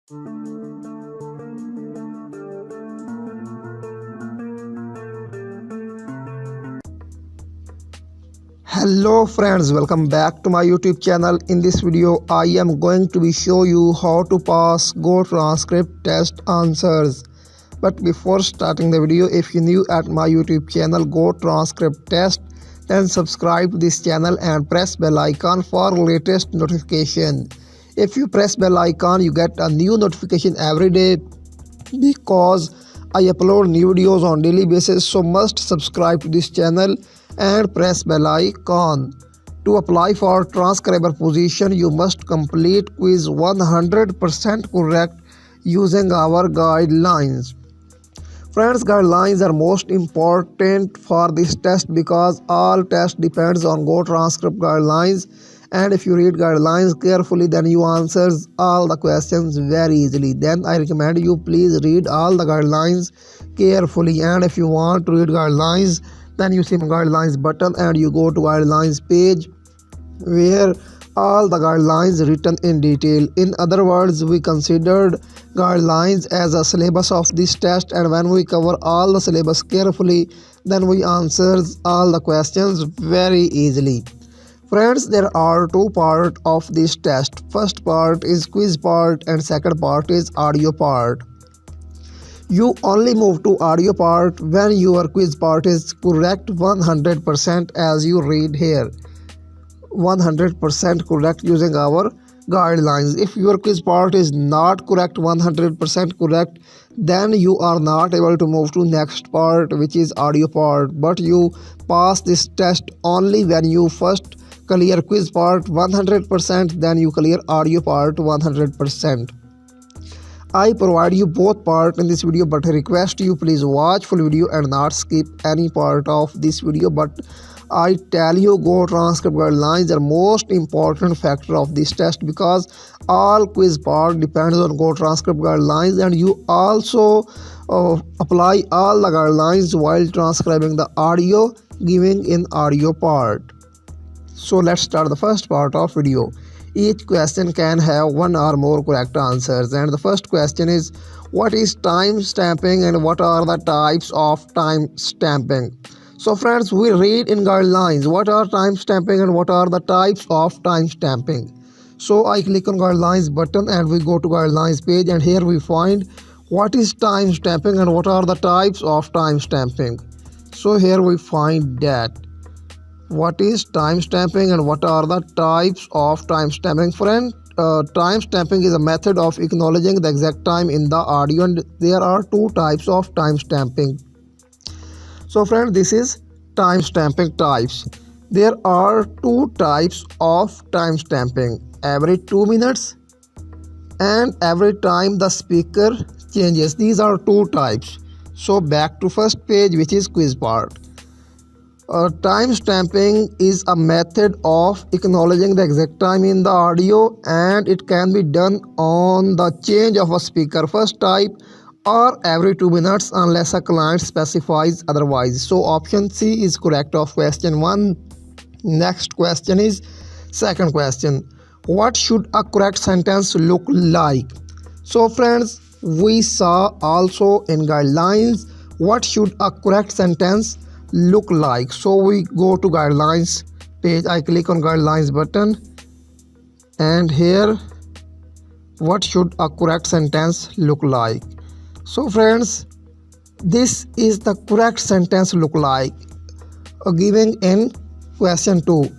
Hello friends, welcome back to my YouTube channel. In this video I am going to show you how to pass GoTranscript test answers. But before starting the video, if you're new at my YouTube channel GoTranscript test, then subscribe to this channel and press bell icon for latest notification. If you press bell icon, you get a new notification every day because I upload new videos on daily basis. So must subscribe to this channel and press bell icon. To apply for transcriber position, you must complete quiz 100% correct using our guidelines. Friends, guidelines are most important for this test because all test depends on GoTranscript guidelines, and if you read guidelines carefully, then you answers all the questions very easily. Then I recommend you please read all the guidelines carefully, and if you want to read guidelines, then you see guidelines button and you go to guidelines page where all the guidelines written in detail. In other words, we considered guidelines as a syllabus of this test, and when we cover all the syllabus carefully, then we answers all the questions very easily. Friends, there are two parts of this test. First part is quiz part and second part is audio part. You only move to audio part when your quiz part is correct 100%, as you read here. 100% correct using our guidelines. If your quiz part is not correct 100% correct, then you are not able to move to next part, which is audio part. But you pass this test only when you first clear quiz part 100%, then you clear audio part 100%. I provide you both parts in this video, but I request you please watch full video and not skip any part of this video. But I tell you, GoTranscript guidelines are most important factor of this test because all quiz part depends on GoTranscript guidelines, and you also apply all the guidelines while transcribing the audio giving in audio part. So let's start the first part of video. Each question can have one or more correct answers, and the first question is, what is time stamping and what are the types of time stamping? So friends, we read in guidelines what are time stamping and what are the types of time stamping. So I click on guidelines button and we go to guidelines page, and here we find what is time stamping and what are the types of time stamping. So here we find that what is time stamping and what are the types of time stamping. Friend, time stamping is a method of acknowledging the exact time in the audio, and there are two types of time stamping. So friend, this is time stamping types. There are two types of time stamping: every 2 minutes and every time the speaker changes. These are two types. So back to first page, which is quiz part. Time stamping is a method of acknowledging the exact time in the audio, and it can be done on the change of a speaker first type or every 2 minutes unless a client specifies otherwise. So option C is correct of question 1. Next question is second question. What should a correct sentence look like? So friends, we saw also in guidelines what should a correct sentence look like. So we go to guidelines page, I click on guidelines button, and here what should a correct sentence look like. So friends, this is the correct sentence look like giving in question 2.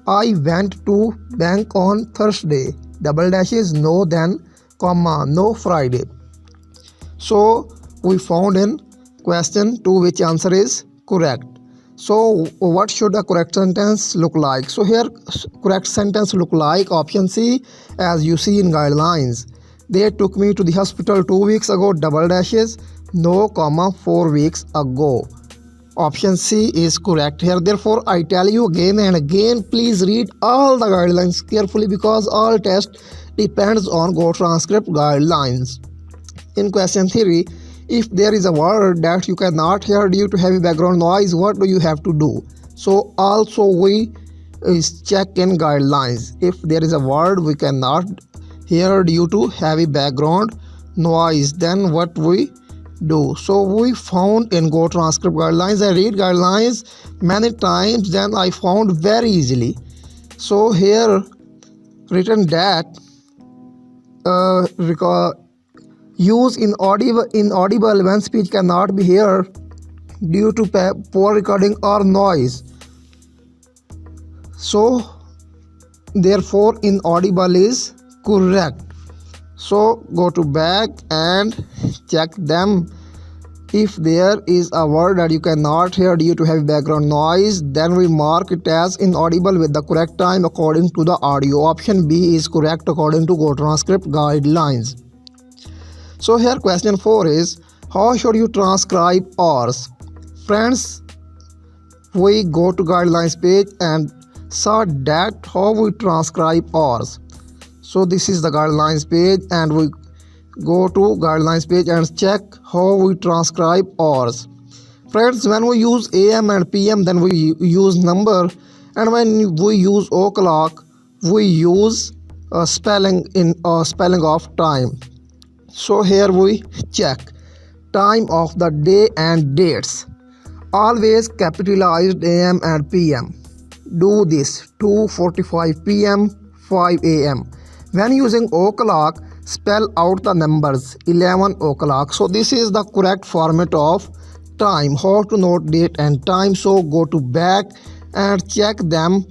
I went to bank on Thursday, double dashes, no then comma, no Friday. So we found in question 2 which answer is correct. So what should a correct sentence look like? So here correct sentence look like option C, as you see in guidelines. They took me to the hospital 2 weeks ago, double dashes, no comma, 4 weeks ago. Option C is correct here. Therefore I tell you again and again, please read all the guidelines carefully because all test depends on GoTranscript guidelines. In question 3, if there is a word that you cannot hear due to heavy background noise, what do you have to do? So also we check in guidelines. If there is a word we cannot here due to heavy background noise. Then what we do? So we found in GoTranscript guidelines, I read guidelines many times, then I found very easily. So here written that use inaudible when speech cannot be heard due to poor recording or noise. So therefore inaudible is correct. So go to back and check them. If there is a word that you cannot hear due to heavy background noise, then we mark it as inaudible with the correct time according to the audio. Option B is correct according to GoTranscript guidelines. So here question 4 is, how should you transcribe hours? Friends, we go to guidelines page and saw that how we transcribe hours. So this is the guidelines page and we go to guidelines page and check how we transcribe hours. Friends, when we use AM and PM, then we use number, and when we use o'clock, we use spelling of time. So here we check time of the day and dates. Always capitalized AM and PM. Do this 2:45 PM, 5 AM. When using o'clock, spell out the numbers 11 o'clock. So this is the correct format of time, how to note date and time. So go to back and check them.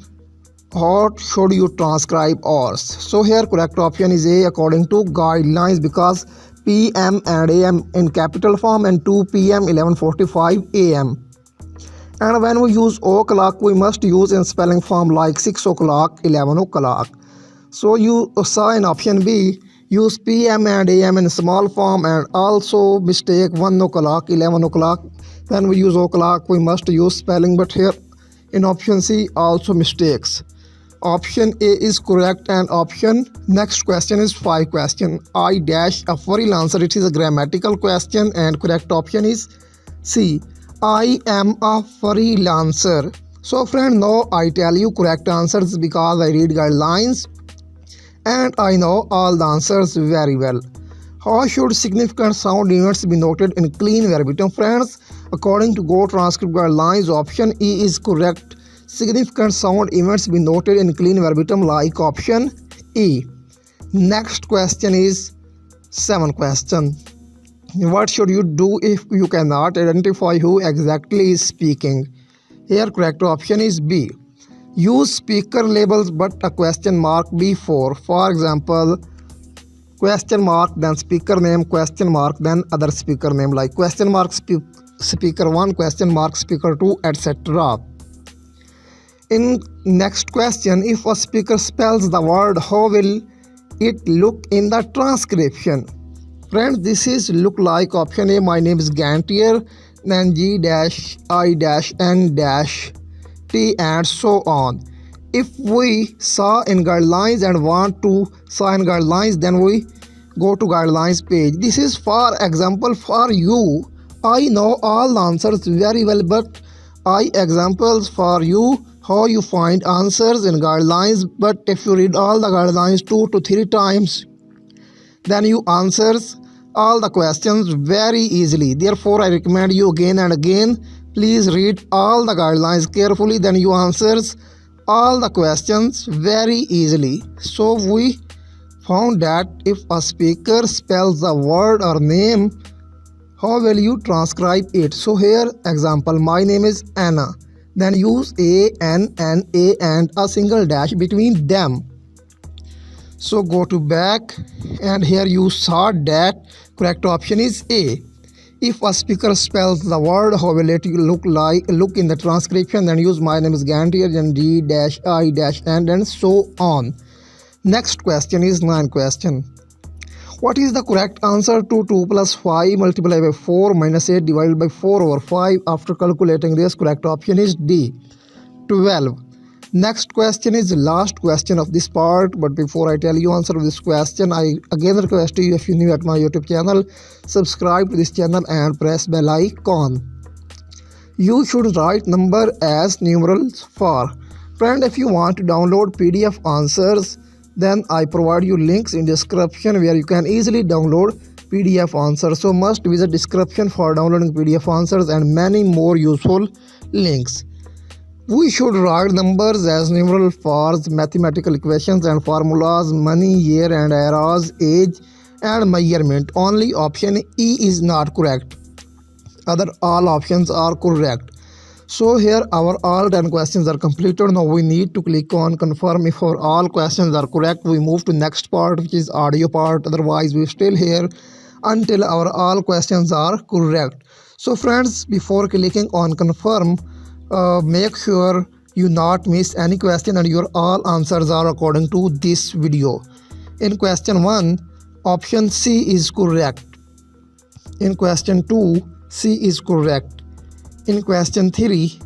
How should you transcribe hours? So here correct option is A according to guidelines, because PM and AM in capital form and 2 PM 11:45 AM. And when we use o'clock, we must use in spelling form like 6 o'clock, 11 o'clock. So you saw in option B, use PM and AM in small form, and also mistake 1 o'clock, 11 o'clock. When we use o'clock, we must use spelling, but here in option C also mistakes. Option A is correct, and option next question is 5 question. I dash a freelancer. It is a grammatical question, and correct option is C. I am a freelancer. So friend, now I tell you correct answers because I read guidelines and I know all the answers very well. How should significant sound events be noted in clean verbatim? Friends, according to GoTranscript guidelines, option E is correct. Significant sound events be noted in clean verbatim like option E. Next question is 7 question. What should you do if you cannot identify who exactly is speaking? Here correct option is B. Use speaker labels but a question mark before. For example, question mark, then speaker name, question mark, then other speaker name, like question mark speaker 1, question mark speaker 2, etc. In next question, if a speaker spells the word, how will it look in the transcription? Friends, this is look like option A, my name is Gantier, then G-I-N-T and so on. If we saw in guidelines and want to saw in guidelines, then we go to guidelines page. This is for example for you. I know all the answers very well, but I examples for you how you find answers in guidelines. But if you read all the guidelines 2 to 3 times, then you answers all the questions very easily. Therefore, I recommend you again and again, please read all the guidelines carefully, then you answers all the questions very easily. So we found that if a speaker spells the word or name, how will you transcribe it? So here example, my name is Anna, then use A-N-N-A and a single dash between them. So go to back and here you saw that correct option is A. If a speaker spells the word, how will it look in the transcription? Then use my name is Gantier, then D-I-N and so on. Next question is 9 question. What is the correct answer to 2 plus 5 multiplied by 4 minus 8 divided by 4 over 5? After calculating this, correct option is D, 12. Next question is the last question of this part, but before I tell you answer of this question, I again request you, if you new at my YouTube channel, subscribe to this channel and press bell icon. You should write number as numerals for. Friend, if you want to download PDF answers Then I provide you links in description where you can easily download PDF answers. So must visit description for downloading PDF answers and many more useful links. We should write numbers as numeral for mathematical equations and formulas, money, year and eras, age and measurement. Only option E is not correct. Other all options are correct. So here our all 10 questions are completed. Now we need to click on confirm. If our all questions are correct, we move to next part, which is audio part. Otherwise we still here until our all questions are correct. So friends, before clicking on confirm, make sure you not miss any question and your all answers are according to this video. In question 1, option C is correct. In question 2, C is correct. In question 3,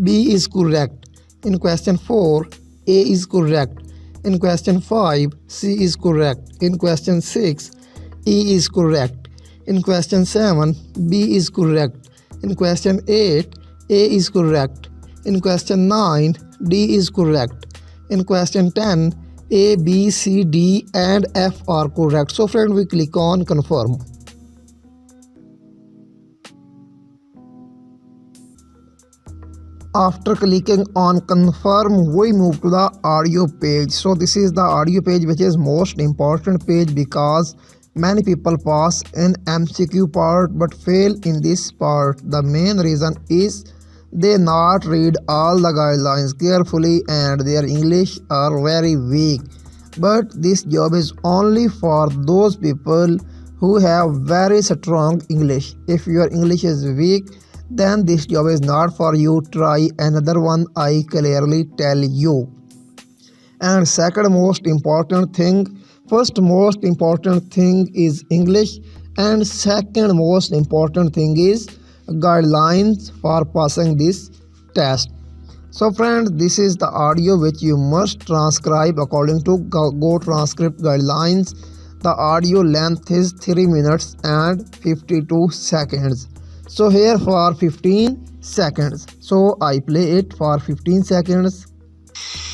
B is correct. In question 4, A is correct. In question 5, C is correct. In question 6, E is correct. In question 7, B is correct. In question 8, A is correct. In question 9, D is correct. In question 10, A, B, C, D and F are correct. So friend, we click on confirm. After clicking on confirm, we move to the audio page. So this is the audio page, which is most important page because many people pass in MCQ part but fail in this part. The main reason is they not read all the guidelines carefully and their English are very weak. But this job is only for those people who have very strong English. If your English is weak, then this job is not for you. Try another one, I clearly tell you. And second most important thing, first most important thing is English and second most important thing is guidelines for passing this test. So friends, this is the audio which you must transcribe according to GoTranscript guidelines. The audio length is 3 minutes and 52 seconds. So here for 15 seconds. So I play it for 15 seconds.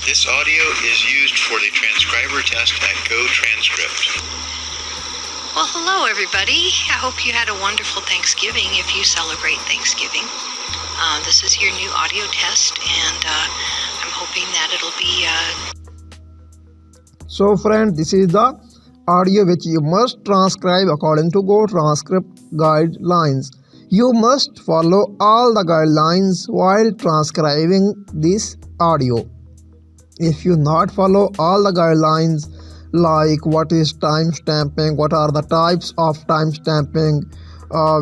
This audio is used for the transcriber test at GoTranscript. Well, hello everybody. I hope you had a wonderful Thanksgiving if you celebrate Thanksgiving. This is your new audio test and I'm hoping that it'll be... So friend, this is the audio which you must transcribe according to GoTranscript guidelines. You must follow all the guidelines while transcribing this audio. If you not follow all the guidelines, like what is time stamping, what are the types of time stamping,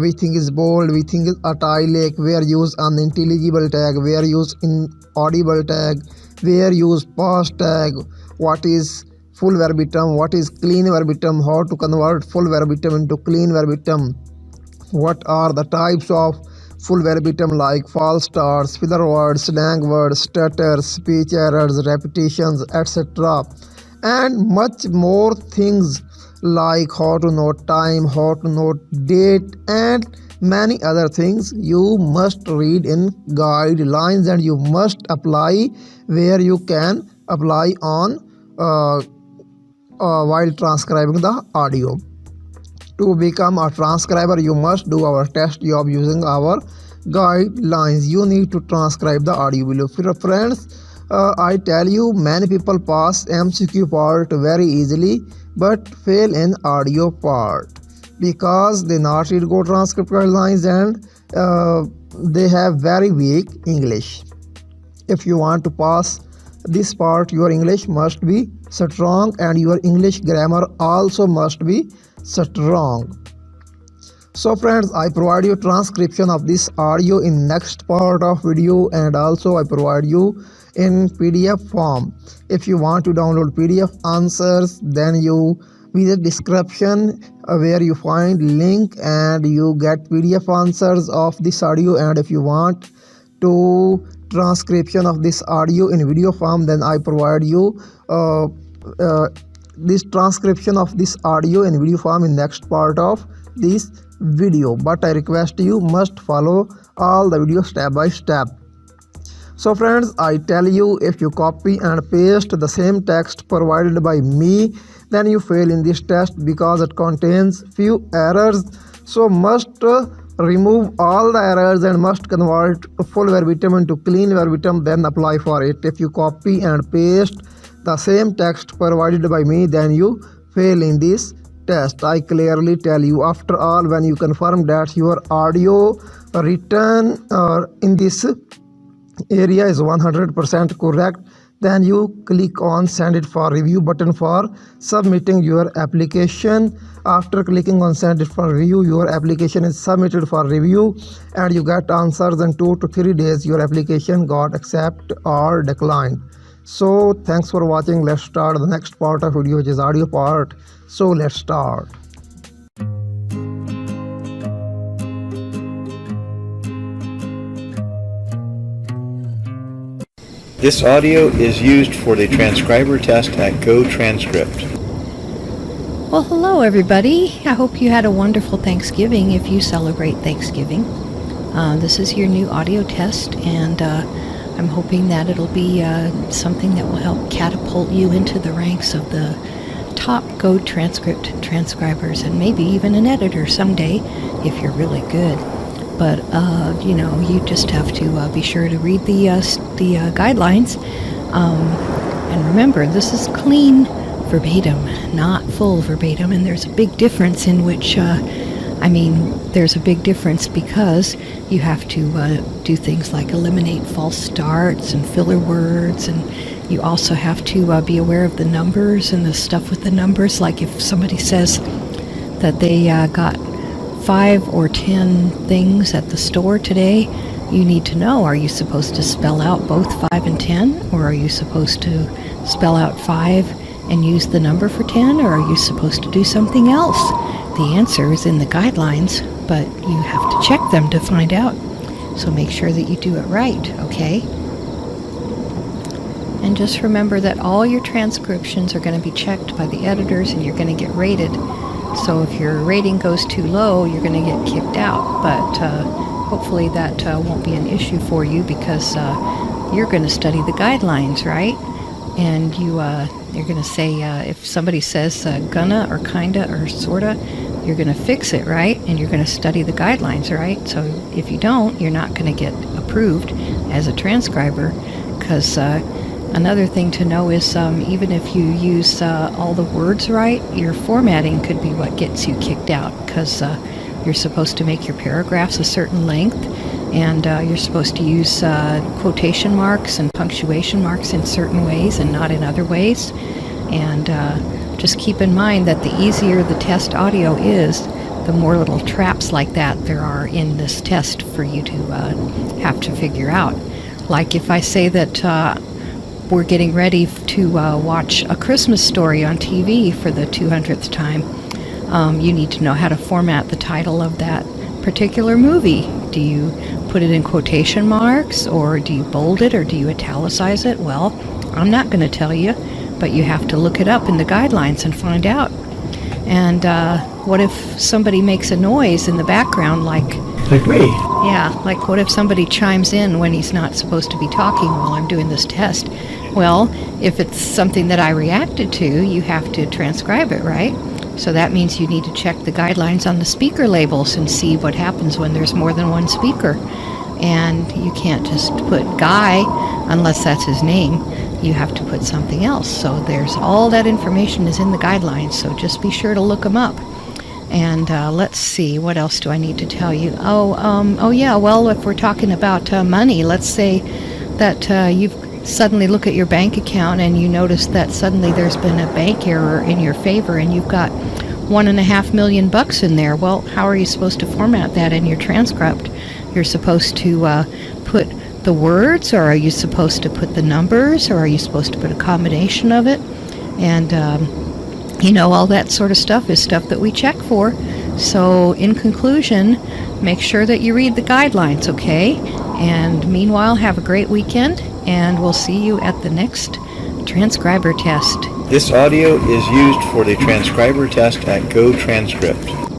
we think is bold, we think is italic, where use unintelligible tag, where use inaudible tag, where use past tag, what is full verbatim, what is clean verbatim, how to convert full verbatim into clean verbatim, what are the types of full verbatim like false starts, filler words, slang words, stutters, speech errors, repetitions, etc. and much more things like how to note time, how to note date and many other things you must read in guidelines and you must apply where you can apply on while transcribing the audio. To become a transcriber, you must do our test job using our guidelines. You need to transcribe the audio below. Friends, I tell you, many people pass MCQ part very easily but fail in audio part because they not read GoTranscript guidelines and they have very weak English. If you want to pass this part, your English must be strong and your English grammar also must be strong. So friends, I provide you transcription of this audio in next part of video and also I provide you in PDF form. If you want to download PDF answers, then you visit description where you find link and you get PDF answers of this audio. And if you want to transcription of this audio in video form, then I provide you this transcription of this audio in video form in next part of this video. But I request you must follow all the video step by step. So friends, I tell you, if you copy and paste the same text provided by me, then you fail in this test because it contains few errors. So must remove all the errors and must convert full verbatim into clean verbatim, then apply for it. If you copy and paste the same text provided by me, then you fail in this test. I clearly tell you. After all, when you confirm that your audio written in this area is 100% correct, then you click on send it for review button for submitting your application. After clicking on send it for review, your application is submitted for review and you get answers in 2 to 3 days. Your application got accept or declined. So thanks for watching. Let's start the next part of video, which is audio part. So let's start. This audio is used for the transcriber test at GoTranscript. Well, hello everybody. I hope you had a wonderful Thanksgiving if you celebrate Thanksgiving. This is your new audio test, and I'm hoping that it'll be something that will help catapult you into the ranks of the top GoTranscript transcribers, and maybe even an editor someday if you're really good. But you just have to be sure to read the guidelines, and remember, this is clean verbatim, not full verbatim, and there's a big difference in which there's a big difference because you have to do things like eliminate false starts and filler words, and you also have to be aware of the numbers and the stuff with the numbers. Like if somebody says that they got 5 or 10 things at the store today, you need to know, are you supposed to spell out both 5 and 10, or are you supposed to spell out 5 and use the number for 10, or are you supposed to do something else? The answer is in the guidelines, but you have to check them to find out. So make sure that you do it right, okay? And just remember that all your transcriptions are going to be checked by the editors, and you're going to get rated. So if your rating goes too low, you're going to get kicked out. But hopefully that won't be an issue for you, because you're going to study the guidelines, right? And you're going to say, if somebody says gonna or kinda or sorta, you're going to fix it, right? And you're going to study the guidelines, right? So if you don't, you're not going to get approved as a transcriber, because another thing to know is even if you use all the words right, your formatting could be what gets you kicked out, because you're supposed to make your paragraphs a certain length, and you're supposed to use quotation marks and punctuation marks in certain ways and not in other ways. And just keep in mind that the easier the test audio is, the more little traps like that there are in this test for you to have to figure out. Like if I say that we're getting ready to watch A Christmas Story on TV for the 200th time, you need to know how to format the title of that particular movie. Do you put it in quotation marks, or do you bold it, or do you italicize it? Well, I'm not going to tell you, but you have to look it up in the guidelines and find out. And what if somebody makes a noise in the background, like me? Yeah, like what if somebody chimes in when he's not supposed to be talking while I'm doing this test? Well, if it's something that I reacted to, you have to transcribe it, right? So that means you need to check the guidelines on the speaker labels and see what happens when there's more than one speaker. And you can't just put Guy unless that's his name. You have to put something else. So there's all that information is in the guidelines, so just be sure to look them up. And let's see, what else do I need to tell you? Oh yeah, well, if we're talking about money, let's say that you've suddenly look at your bank account and you notice that suddenly there's been a bank error in your favor and you've got $1.5 million in there. Well, how are you supposed to format that in your transcript? You're supposed to put the words, or are you supposed to put the numbers, or are you supposed to put a combination of it? And all that sort of stuff is stuff that we check for. So in conclusion, make sure that you read the guidelines, okay? And meanwhile, have a great weekend, and we'll see you at the next transcriber test. This audio is used for the transcriber test at GoTranscript.